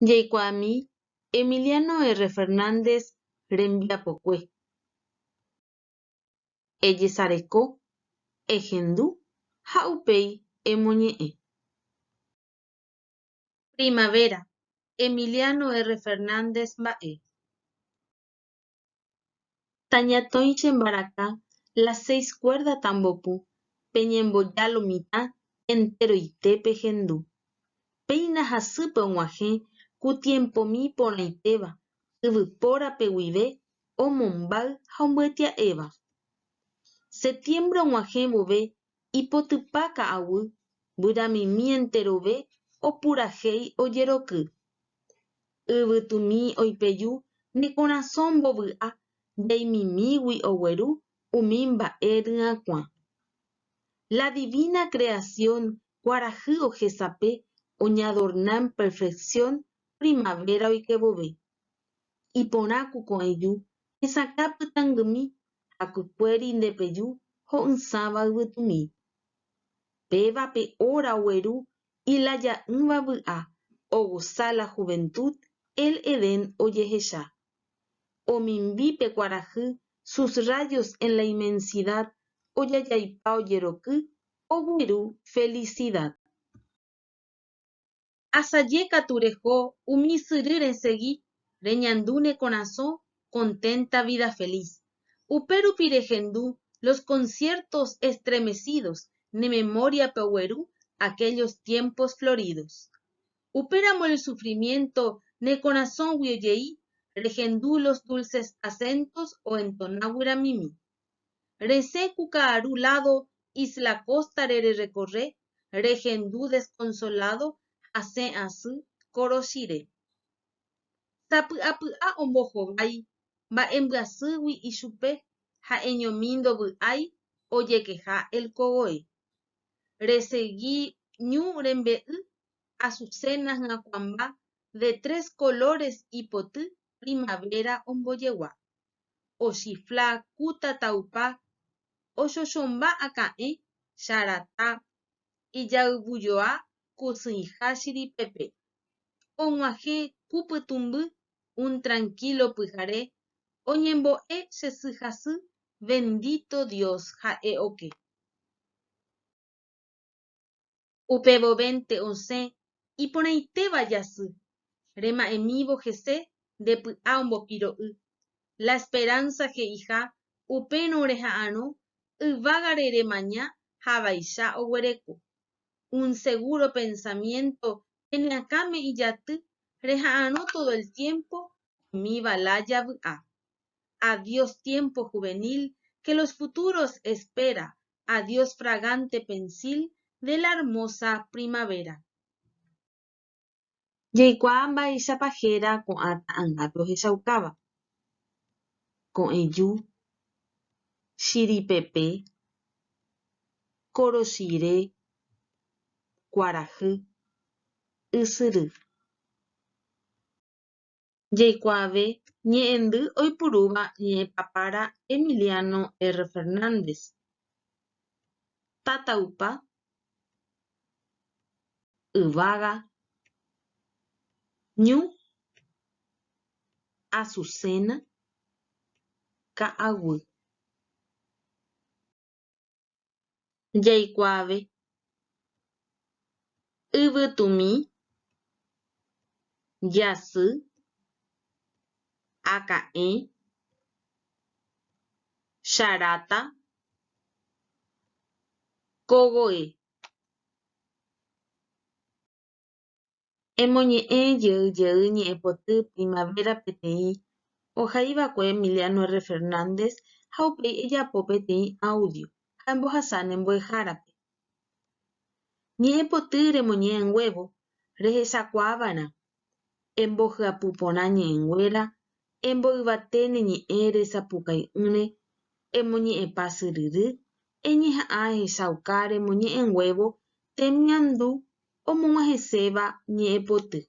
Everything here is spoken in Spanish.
Jaikuaami Emiliano R. Fernández rembiapokue. Ejesareko, ehendu ha upéi emoñe'ẽ. Primavera, Emiliano R. Fernández mba'e. Tañatõi chembaraka las 6 cuerdas tambopu peñemboja lo mitã enteroitépe hendu. Péina hasýpe og̃uahẽ kutiempomi porãitéva yvypórape guive omombáy ha ombyatia'éva. Septiembre og̃uahẽ vove ipotypa ka'aguy guyramimi enterove opurahéi ojeroky. Yvytumi oipeju nekorasõ mbovy'a ndaimimígui ogueru umi mba'e ryakuã. La divina creación kuarahy ohesape oñadorna en perfección primavera oike vove. Iporã ku ko'ẽju hesakã pytangými ha kykuéri ndepeju ho'ysãva yvytumi. Pévape óra ogueru ilaja'ỹva vy'a ogusa la juventud el Edén ojehecha. Omimbípe kuarahy sus rayos en la inmensidad ojajaipa ojeroky ogueru felicidad. Asaje katu reho umi ysyry resẽgui reñandu nekorasõ contenta vida feliz. Upérupi rehendu los conciertos estremecidos ne memoriape ogueru aquellos tiempos floridos. Upéramo el sufrimiento nekorasõgui ojei rehendu los dulces acentos oentona guyramimi. Resẽ ku ka'aru lado Isla Costa recorre rehendu desconsolado hasẽ asy korochire. Sapy'apy'a ombohovái mba'embyasýgui ichupe ha eñomi ndovy'ái ojekeha el kovoe. Resẽgui ñu rembe'y azucenas hyakuãmba de 3 colores ipoty primavera ombojegua. Ochifla ku tataupa ochochomba aka'ẽ charata ijayvujoa ku sỹiha chiриpepe. Og̃uahẽ ku pytumby un tranquilo pyhare oñembo'e che sy hasy bendito Dios ha'e oke. Upevovénte osẽ iporãitéva jasy rema'ẽmívo hese ndepy'a ombopiro'y. La esperanza he'iha upérõ reha'ãrõ yvágare remaña ha vaicha oguereko. Un seguro pensamiento peneakáme ijaty reha'ãrõ todo el tiempo umi valaya vy'a. Adiós tiempo juvenil que los futuros espera. Adiós fragante pensil de la hermosa primavera. Jaikuaa mba'éichapa héra ko'ã ta'ãngápe ohechaukáva. Ko'ẽju, chiриpepe, korochire, kuarahy, ysyry. Jaikuaave ñe'ẽndy oipurúva ñe'ẽpapára Emiliano R. Fernández. Tataupa, yvága, ñu, azucena, ka'aguy. Jaikuaave yvytumi, jasy, aka'ẽ, charata, kovoe. Emoñe'ẽ jey ñe'ẽpoty primavera peteĩ ohaívakue Emiliano R. Fernández ha upéi ejapo peteĩ audio ha embohasa ne mbo'ehárape. Ñe'ẽpoty remoñe'ẽnguévo rehechakuávarã embohyapu porã ñe'ẽnguéra emboyvaténe ñe'ẽ resapukai'ỹre emoñe'ẽpa syryry eñeha'ã ehechauka remoñe'ẽnguévo temiandu omog̃uahẽséva ñe'ẽpoty.